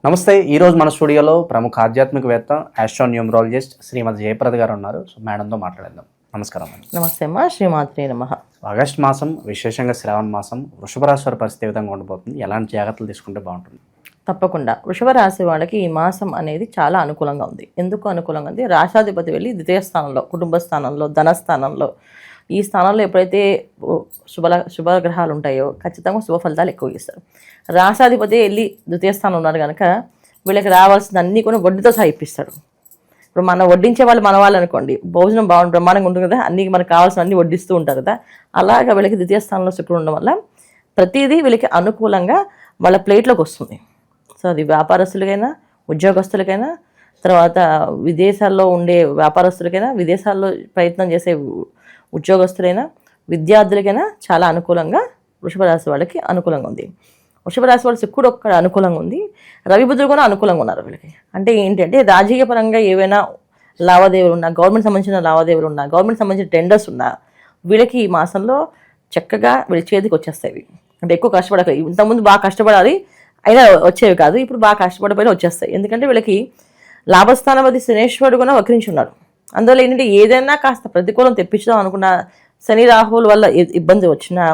నమస్తే. ఈరోజు మన స్టూడియోలో ప్రముఖ ఆధ్యాత్మికవేత్త ఆస్ట్రోన్యూమరాలజిస్ట్ శ్రీమతి జయప్రద గారు ఉన్నారు. సో మేడంతో మాట్లాడేద్దాం. నమస్కారం అండి. నమస్తే అమ్మా. శ్రీమాత్రే నమః. ఆగస్ట్ మాసం, విశేషంగా శ్రావణ మాసం, వృషభ రాశి వారి పరిస్థితి ఏ విధంగా ఉండబోతుంది? ఎలాంటి జాగ్రత్తలు తీసుకుంటే బాగుంటుంది? తప్పకుండా వృషభ రాశి వాళ్ళకి ఈ మాసం అనేది చాలా అనుకూలంగా ఉంది. ఎందుకు అనుకూలంగా ఉంది? రాశాధిపతి వెళ్ళి ద్వితీయ స్థానంలో, కుటుంబ స్థానంలో, ధనస్థానంలో, ఈ స్థానంలో ఎప్పుడైతే శుభగ్రహాలు ఉంటాయో ఖచ్చితంగా శుభ ఫలితాలు ఎక్కువ ఇస్తారు. రాశాధిపతి వెళ్ళి ద్వితీయ స్థానం ఉన్నారు కనుక వీళ్ళకి రావాల్సిన అన్నీ కూడా వడ్డీతో సహా ఇప్పిస్తాడు. ఇప్పుడు మనం వడ్డించే వాళ్ళు మన వాళ్ళు అనుకోండి, భోజనం బ్రహ్మాండంగా ఉంటుంది కదా, అన్నీ మనకు కావాల్సిన అన్నీ వడ్డిస్తూ ఉంటారు కదా. అలాగా వీళ్ళకి ద్వితీయ స్థానంలో శుక్రుడు ఉండడం వల్ల ప్రతిదీ వీళ్ళకి అనుకూలంగా వాళ్ళ ప్లేట్లోకి వస్తుంది. సో అది వ్యాపారస్తులకైనా, ఉద్యోగస్తులకైనా, తర్వాత విదేశాల్లో ఉండే వ్యాపారస్తులకైనా, విదేశాల్లో ప్రయత్నం చేసే ఉద్యోగస్తులైనా, విద్యార్థులకైనా చాలా అనుకూలంగా వృషభ రాశి వాళ్ళకి అనుకూలంగా ఉంది. వృషభ రాశి వాళ్ళు శుక్రుడు ఒక్కడ అనుకూలంగా ఉంది, రవి బుధుడు కూడా అనుకూలంగా ఉన్నారు వీళ్ళకి. అంటే ఏంటంటే రాజకీయ పరంగా ఏవైనా లావాదేవీలు ఉన్నా, గవర్నమెంట్ సంబంధించిన లావాదేవీలు ఉన్నా, గవర్నమెంట్ సంబంధించిన టెండర్స్ ఉన్నా వీళ్ళకి ఈ మాసంలో చక్కగా వీళ్ళ చేతికి వచ్చేస్తాయి. అంటే ఎక్కువ కష్టపడక, ఇంతకుముందు బాగా కష్టపడాలి అయినా వచ్చేవి కాదు, ఇప్పుడు బాగా కష్టపడిపోయినా వచ్చేస్తాయి. ఎందుకంటే వీళ్ళకి లాభస్థానాధిపతి శనేశ్వరుడు కూడా వక్రించి ఉన్నాడు. అందువల్ల ఏంటంటే ఏదైనా కాస్త ప్రతికూలం తెప్పించుదాం అనుకున్న శని రాహువుల వల్ల ఇబ్బంది వచ్చినా,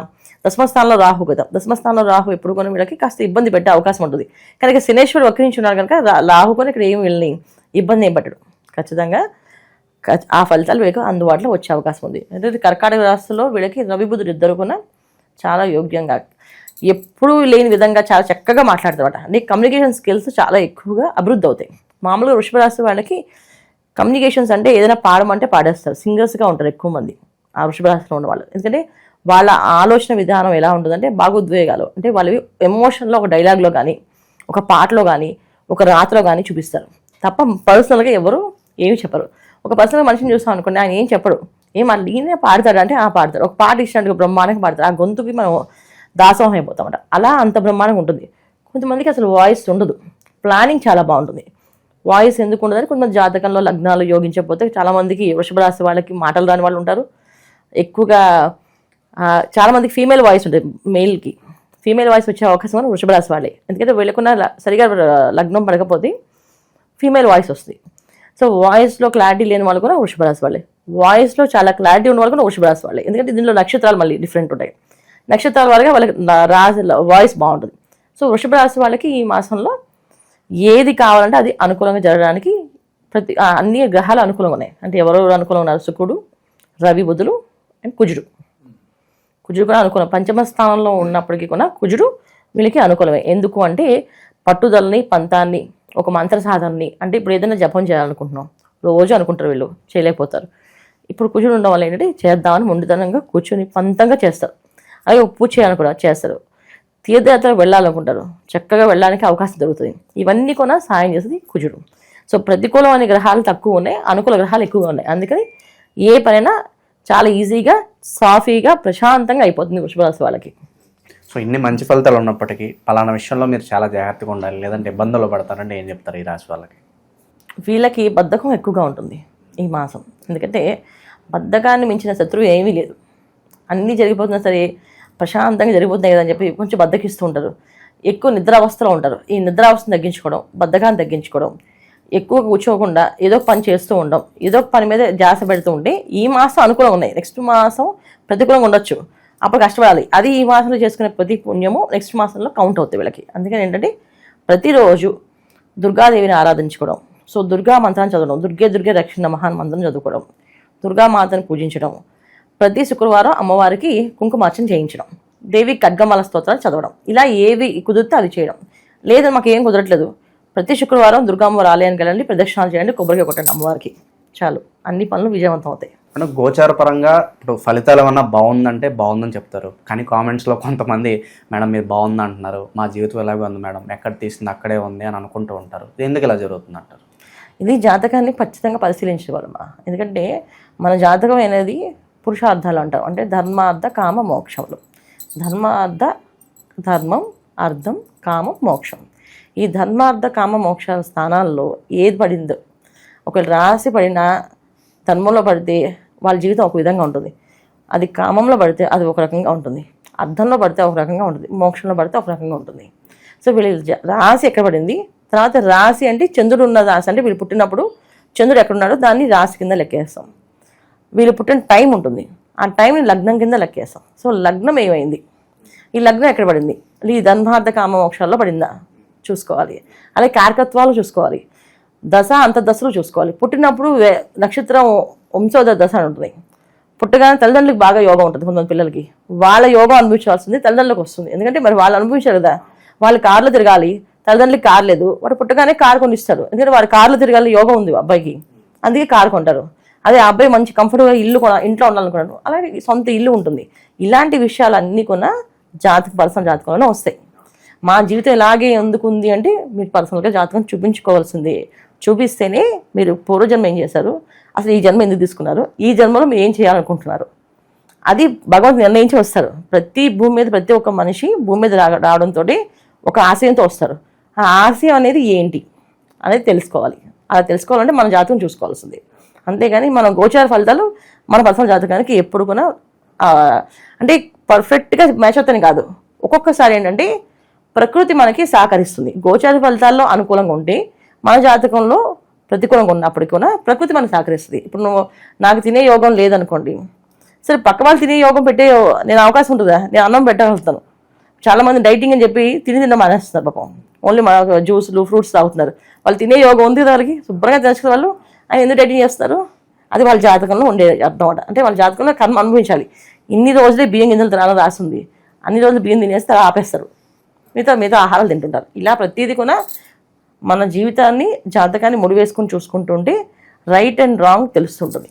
దశమస్థానంలో రాహు కదా, దశమస్థానంలో రాహు ఎప్పుడు కూడా వీళ్ళకి కాస్త ఇబ్బంది పెట్టే అవకాశం ఉంటుంది. కనుక శనేశ్వరుడు వక్రించి ఉన్నారు కనుక రాహు కూడా ఇక్కడ ఏమి వీళ్ళని ఇబ్బంది ఏం పట్టడు. ఖచ్చితంగా ఆ ఫలితాలు వీళ్ళకి అందుబాటులో వచ్చే అవకాశం ఉంది. అంటే కర్కాటక రాశిలో వీళ్ళకి రవి బుధుడు ఇద్దరు కూడా చాలా యోగ్యంగా, ఎప్పుడూ లేని విధంగా చాలా చక్కగా మాట్లాడతారన్నమాట. అంటే కమ్యూనికేషన్ స్కిల్స్ చాలా ఎక్కువగా అభివృద్ధి అవుతాయి. మామూలుగా వృషభ రాశి వాళ్ళకి కమ్యూనికేషన్స్ అంటే ఏదైనా పాడమంటే పాడేస్తారు, సింగర్స్గా ఉంటారు ఎక్కువ మంది ఆ వృషభ రాశిలో ఉన్న వాళ్ళు. ఎందుకంటే వాళ్ళ ఆలోచన విధానం ఎలా ఉంటుందంటే భావోద్వేగాలు, అంటే వాళ్ళవి ఎమోషన్లో ఒక డైలాగ్లో కానీ, ఒక పాటలో కానీ, ఒక రాత్రిలో కానీ చూపిస్తారు తప్ప పర్సనల్గా ఎవరు ఏమి చెప్పరు. ఒక పర్సనల్గా మనిషిని చూస్తాం అనుకోండి, ఆయన ఏం చెప్పడు, ఈయనే పాడతాడు అంటే పాడతాడు, ఒక పాట ఇచ్చినట్టుగా బ్రహ్మాండంగా పాడతారు, ఆ గొంతుకి మనం దాసోహం అయిపోతామట. అలా అంత బ్రహ్మాండంగా ఉంటుంది. కొంతమందికి అసలు వాయిస్ ఉండదు, ప్లానింగ్ చాలా బాగుంటుంది. వాయిస్ ఎందుకు ఉండదని కొంతమంది జాతకంలో లగ్నాలు యోగించకపోతే చాలామందికి వృషభ రాశి వాళ్ళకి మాటలు రాని వాళ్ళు ఉంటారు. ఎక్కువగా చాలామందికి ఫీమేల్ వాయిస్ ఉంటుంది, మెయిల్కి ఫీమేల్ వాయిస్ వచ్చే అవకాశం కూడా వృషభ రాశి వాళ్ళే. ఎందుకంటే వీళ్ళకున్న సరిగా లగ్నం పడకపోతే ఫీమేల్ వాయిస్ వస్తుంది. సో వాయిస్లో క్లారిటీ లేని వాళ్ళు కూడా వృషభ రాశి వాళ్ళే, వాయిస్లో చాలా క్లారిటీ ఉన్న వాళ్ళు కూడా వృషభ రాశి వాళ్ళే. ఎందుకంటే దీనిలో నక్షత్రాలు మళ్ళీ డిఫరెంట్ ఉంటాయి, నక్షత్రాల వరకు వాళ్ళకి రాశి వాయిస్ బాగుంటుంది. సో వృషభ రాశి వాళ్ళకి ఈ మాసంలో ఏది కావాలంటే అది అనుకూలంగా జరగడానికి అన్ని గ్రహాలు అనుకూలంగా ఉన్నాయి. అంటే ఎవరెవరు అనుకూలంగా ఉన్నారు? శుక్రుడు, రవి, బుధుడు అండ్ కుజుడు కూడా అనుకూలం. పంచమ స్థానంలో ఉన్నప్పటికీ కూడా కుజుడు వీళ్ళకి అనుకూలమే. ఎందుకు అంటే పట్టుదలని, పంతాన్ని, ఒక మంత్ర సాధనని, అంటే ఇప్పుడు ఏదైనా జపం చేయాలనుకుంటున్నాం, రోజు అనుకుంటారు వీళ్ళు, చేయలేకపోతారు. ఇప్పుడు కుజుడు ఉండడం వల్ల ఏంటంటే చేద్దామని మొండితనంగా కూర్చొని పంతంగా చేస్తారు. అలాగే పూజ చేయాలని కూడా చేస్తారు. తీర్థయాత్రకు వెళ్ళాలనుకుంటారు, చక్కగా వెళ్ళడానికి అవకాశం దొరుకుతుంది. ఇవన్నీ కూడా సాయం చేస్తుంది కుజుడు. సో ప్రతికూలం అనే గ్రహాలు తక్కువ ఉన్నాయి, అనుకూల గ్రహాలు ఎక్కువగా ఉన్నాయి. అందుకని ఏ పనైనా చాలా ఈజీగా, సాఫీగా, ప్రశాంతంగా అయిపోతుంది వృషభ రాశి వాళ్ళకి. సో ఇన్ని మంచి ఫలితాలు ఉన్నప్పటికీ పలానా విషయంలో మీరు చాలా జాగ్రత్తగా ఉండాలి, లేదంటే ఇబ్బందులు పడతారంటే ఏం చెప్తారు ఈ రాశి వాళ్ళకి? వీళ్ళకి బద్ధకం ఎక్కువగా ఉంటుంది ఈ మాసం. ఎందుకంటే బద్ధకాన్ని మించిన శత్రువు ఏమీ లేదు. అన్నీ జరిగిపోతున్నా సరే ప్రశాంతంగా జరిగిపోతున్నాయి కదా అని చెప్పి కొంచెం బద్దకిస్తూ ఉంటారు. ఎక్కువ నిద్రావస్థలో ఉంటారు. ఈ నిద్రావస్థను తగ్గించుకోవడం, బద్ధకాన్ని తగ్గించుకోవడం, ఎక్కువ కూర్చోకుండా ఏదో ఒక పని చేస్తూ ఉండడం, ఏదో ఒక పని మీద ధ్యాస పెడుతూ ఉంటే ఈ మాసం అనుకూలంగా ఉన్నాయి. నెక్స్ట్ మాసం ప్రతికూలంగా ఉండొచ్చు, అప్పుడు కష్టపడాలి. అది ఈ మాసంలో చేసుకునే ప్రతి పుణ్యము నెక్స్ట్ మాసంలో కౌంట్ అవుతాయి వీళ్ళకి. అందుకని ఏంటంటే ప్రతిరోజు దుర్గాదేవిని ఆరాధించుకోవడం, సో దుర్గా మంత్రాన్ని చదవడం, దుర్గే రక్షణ మహాన్ మంత్రం చదువుకోవడం, దుర్గామాతను పూజించడం, ప్రతి శుక్రవారం అమ్మవారికి కుంకుమార్చన చేయించడం, దేవి ఖడ్గమాల స్తోత్రాలు చదవడం, ఇలా ఏవి కుదిరితే అది చేయడం. లేదా మాకు ఏం కుదరట్లేదు, ప్రతి శుక్రవారం దుర్గామ్మవారి ఆలయానికి వెళ్ళండి, ప్రదక్షిణాలు చేయండి, కొబ్బరికాయ కొట్టండి అమ్మవారికి, చాలు, అన్ని పనులు విజయవంతం అవుతాయి. అంటే గోచార పరంగా ఇప్పుడు ఫలితాలు ఏమన్నా బాగుందంటే బాగుందని చెప్తారు, కానీ కామెంట్స్లో కొంతమంది మేడం మీరు బాగుంది అంటున్నారు, మా జీవితం ఎలాగే ఉంది మేడం, ఎక్కడ తీసింది అక్కడే ఉంది అని అనుకుంటూ ఉంటారు. ఎందుకు ఇలా జరుగుతుంది అంటారు? ఇది జాతకాన్ని ఖచ్చితంగా పరిశీలించగలమా. ఎందుకంటే మన జాతకం అనేది పురుషార్థాలు అంటారు, అంటే ధర్మార్థ కామ మోక్షములు. ధర్మం, అర్థం, కామం, మోక్షం. ఈ ధర్మార్థ కామ మోక్ష స్థానాల్లో ఏది పడిందో, ఒకవేళ రాశి పడినా ధర్మంలో పడితే వాళ్ళ జీవితం ఒక విధంగా ఉంటుంది, అది కామంలో పడితే అది ఒక రకంగా ఉంటుంది, అర్థంలో పడితే ఒక రకంగా ఉంటుంది, మోక్షంలో పడితే ఒక రకంగా ఉంటుంది. సో వీళ్ళ రాశి ఎక్కడ పడింది, తర్వాత రాశి అంటే చంద్రుడు ఉన్న రాశి, అంటే వీళ్ళు పుట్టినప్పుడు చంద్రుడు ఎక్కడున్నాడో దాన్ని రాశి కింద లెక్కేస్తాం. వీళ్ళు పుట్టిన టైం ఉంటుంది, ఆ టైంని లగ్నం కింద లెక్కేస్తాం. సో లగ్నం ఏమైంది, ఈ లగ్నం ఎక్కడ పడింది, ఈ ధన్వార్థ కామ మోక్షాల్లో పడిందా చూసుకోవాలి. అలాగే కారకత్వాలు చూసుకోవాలి, దశ అంతర్దశలు చూసుకోవాలి. పుట్టినప్పుడు నక్షత్రం వంశోదయ దశ అని ఉంటుంది. పుట్టగానే తల్లిదండ్రులకు బాగా యోగం ఉంటుంది. కొంతమంది పిల్లలకి వాళ్ళ యోగం అనుభవించాల్సింది తల్లిదండ్రులకు వస్తుంది. ఎందుకంటే మరి వాళ్ళు అనుభవించారు కదా, వాళ్ళు కార్లో తిరగాలి, తల్లిదండ్రులకి కారు లేదు, వాడు పుట్టగానే కారు కొనిస్తాడు. ఎందుకంటే వాడు కార్లో తిరగాలి యోగం ఉంది అబ్బాయికి, అందుకే కారు కొంటారు. అదే ఆ అబ్బాయి మంచి కంఫర్ట్గా ఇల్లు ఇంట్లో ఉండాలనుకున్నాడు, అలాగే సొంత ఇల్లు ఉంటుంది. ఇలాంటి విషయాలన్నీ కూడా పర్సనల్ జాతకంలోనే వస్తాయి. మా జీవితం ఇలాగే ఎందుకు ఉంది అంటే మీరు పర్సనల్గా జాతకం చూపించుకోవాల్సిందే. చూపిస్తేనే మీరు పూర్వజన్మ ఏం చేశారు, అసలు ఈ జన్మ ఎందుకు తీసుకున్నారు, ఈ జన్మలో మీరు ఏం చేయాలనుకుంటున్నారు, అది భగవంతుడు నిర్ణయించి వస్తారు. భూమి మీద ప్రతి ఒక్క మనిషి భూమి మీద రావడంతో ఒక ఆశయంతో వస్తారు. ఆ ఆశయం అనేది ఏంటి అనేది తెలుసుకోవాలి. అలా తెలుసుకోవాలంటే మన జాతకం చూసుకోవాల్సింది. అంతేగాని మన గోచార ఫలితాలు మన పర్సనల్ జాతకానికి ఎప్పుడు కూడా అంటే పర్ఫెక్ట్గా మ్యాచ్ అవుతాయని కాదు. ఒక్కొక్కసారి ఏంటంటే ప్రకృతి మనకి సహకరిస్తుంది. గోచార ఫలితాల్లో అనుకూలంగా ఉంటే మన జాతకంలో ప్రతికూలంగా ఉన్నప్పటికీ కూడా ప్రకృతి మనకు సహకరిస్తుంది. ఇప్పుడు నాకు తినే యోగం లేదనుకోండి, సరే పక్క వాళ్ళు తినే యోగం పెట్టే నేను అవకాశం ఉంటుందా, నేను అన్నం పెట్టగలుగుతాను. చాలామంది డైటింగ్ అని చెప్పి తిన్న మానేస్తున్నారు పాపం, ఓన్లీ మన జ్యూసులు ఫ్రూట్స్ తాగుతున్నారు. వాళ్ళు తినే యోగం ఉంది వాళ్ళకి, శుభ్రంగా తెలుసుకునే వాళ్ళు ఆయన ఎందుకు డైటింగ్ చేస్తారు, అది వాళ్ళ జాతకంలో ఉండే అర్థం అన్నమాట. అంటే వాళ్ళ జాతకంలో కర్మ అనుభవించాలి. ఇన్ని రోజులే బియ్యం గింజలు తినాలని రాస్తుంది, అన్ని రోజులు బియ్యం తినేస్తే ఆపేస్తారు, మిగతా ఆహారాలు తింటుంటారు. ఇలా ప్రతిదీ కూడా మన జీవితాన్ని జాతకాన్ని ముడివేసుకుని చూసుకుంటుంటే రైట్ అండ్ రాంగ్ తెలుస్తుంటుంది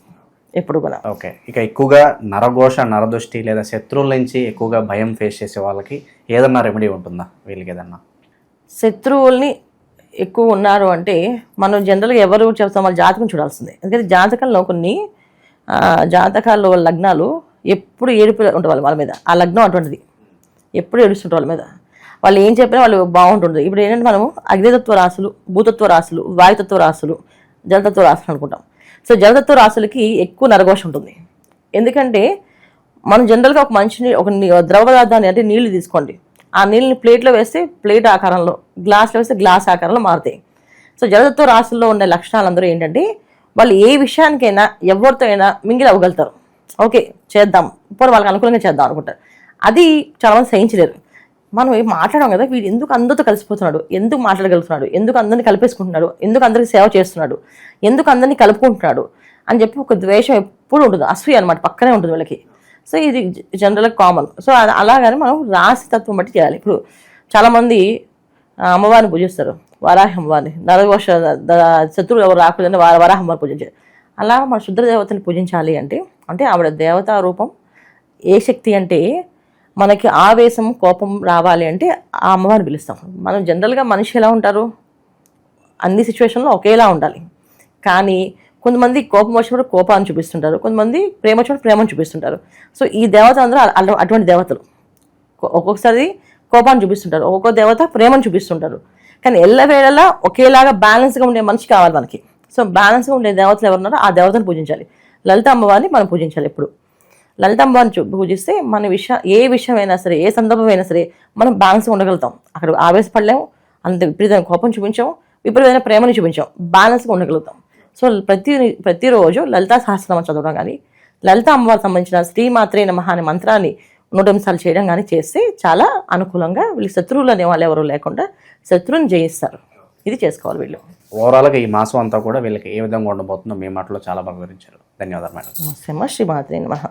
ఎప్పుడు కూడా. ఓకే, ఇక ఎక్కువగా నరఘోష, నరదృష్టి లేదా శత్రువుల నుంచి ఎక్కువగా భయం ఫేస్ చేసే వాళ్ళకి ఏదన్నా రెమెడీ ఉంటుందా వీళ్ళకి ఏదన్నా? శత్రువుల్ని ఎక్కువ ఉన్నారు అంటే మనం జనరల్గా ఎవరు చెప్తాం, వాళ్ళ జాతకం చూడాల్సిందే. ఎందుకంటే జాతకంలో కొన్ని జాతకాల్లో లగ్నాలు ఎప్పుడు ఏడుపు ఉంటుంది వాళ్ళ మీద, ఆ లగ్నం అటువంటిది ఎప్పుడు ఏడుస్తుంటారు వాళ్ళ మీద. వాళ్ళు ఏం చెప్పినా వాళ్ళు బాగుంటుంది. ఇప్పుడు ఏంటంటే మనము అగ్నితత్వ రాశులు, భూతత్వ రాశులు, వాయుతత్వ రాశులు, జలతత్వ రాశులు అనుకుంటాం. సో జలతత్వ రాశులకి ఎక్కువ నరఘోష ఉంటుంది. ఎందుకంటే మనం జనరల్గా ఒక మనిషిని ఒక ద్రవ పదార్థాన్ని అంటే నీళ్లు తీసుకోండి, ఆ నీళ్ళని ప్లేట్లో వేస్తే ప్లేట్ ఆకారంలో, గ్లాస్లో వేస్తే గ్లాస్ ఆకారంలో మారుతాయి. సో జలతత్వ రాశుల్లో ఉండే లక్షణాలందరూ ఏంటంటే వాళ్ళు ఏ విషయానికైనా ఎవరితో అయినా మింగిలి అవ్వగలుగుతారు. ఓకే చేద్దాం, ఇప్పుడు వాళ్ళకి అనుకూలంగా చేద్దాం అనుకుంటారు. అది చాలామంది సహించలేరు. మనం ఏం మాట్లాడాం కదా, వీడు ఎందుకు అందరితో కలిసిపోతున్నాడు, ఎందుకు మాట్లాడగలుగుతున్నాడు, ఎందుకు అందరినీ కలిపేసుకుంటున్నాడు, ఎందుకు అందరికి సేవ చేస్తున్నాడు, ఎందుకు అందరినీ కలుపుకుంటున్నాడు అని చెప్పి ఒక ద్వేషం ఎప్పుడు ఉంటుంది, అసూయ అనమాట పక్కనే ఉంటుంది వీళ్ళకి. సో ఇది జనరల్గా కామన్. సో అలాగని మనం రాశి తత్వం బట్టి చేయాలి. ఇప్పుడు చాలామంది అమ్మవారిని పూజిస్తారు, వరాహి అమ్మవారిని, నరఘోష శత్రువులు ఎవరు రాకూడదని వరాహి అమ్మవారిని పూజించారు. అలా మన శుద్ర దేవతని పూజించాలి అంటే ఆవిడ దేవతా రూపం. ఏ శక్తి అంటే మనకి ఆవేశం కోపం రావాలి అంటే ఆ అమ్మవారిని పిలుస్తాం. మనం జనరల్గా మనిషి ఎలా ఉంటారు, అన్ని సిచ్యువేషన్లో ఒకేలా ఉండాలి. కానీ కొంతమంది కోపం వచ్చినప్పుడు కోపాన్ని చూపిస్తుంటారు, కొంతమంది ప్రేమ వచ్చినప్పుడు ప్రేమను చూపిస్తుంటారు. సో ఈ దేవత అందరూ అటువంటి దేవతలు. ఒక్కొక్కసారి కోపాన్ని చూపిస్తుంటారు, ఒక్కొక్క దేవత ప్రేమను చూపిస్తుంటారు. కానీ ఎల్లవేళలా ఒకేలాగా బ్యాలెన్స్గా ఉండే మనిషి కావాలి మనకి. సో బ్యాలెన్స్గా ఉండే దేవతలు ఎవరున్నారో ఆ దేవతను పూజించాలి. లలిత అమ్మవారిని మనం పూజించాలి. ఎప్పుడు లలిత అమ్మవారిని పూజిస్తే మన ఏ విషయమైనా సరే, ఏ సందర్భమైనా సరే మనం బ్యాలెన్స్గా ఉండగలుగుతాం. అక్కడ ఆవేశపడలేము, అంత విపరీతమైన కోపం చూపించాం, విపరీతమైన ప్రేమని చూపించాం, బ్యాలెన్స్గా ఉండగలుగుతాం. సో ప్రతిరోజు లలితా సహస్రనామం చదవడం కానీ, లలిత అమ్మవారికి సంబంధించిన శ్రీమాత్రే నమః అనే మంత్రాన్ని 108 సార్లు చేయడం కానీ చేస్తే చాలా అనుకూలంగా వీళ్ళు శత్రువులు అనే వాళ్ళు ఎవరు లేకుండా శత్రువుని జయిస్తారు. ఇది చేసుకోవాలి వీళ్ళు. ఓవరాల్గా ఈ మాసం అంతా కూడా వీళ్ళకి ఏ విధంగా ఉండబోతుందో మీ మాటలో చాలా బాగా వివరించారు. ధన్యవాదాలు మేడం. నమస్తే శ్రీమాత్రే నమః.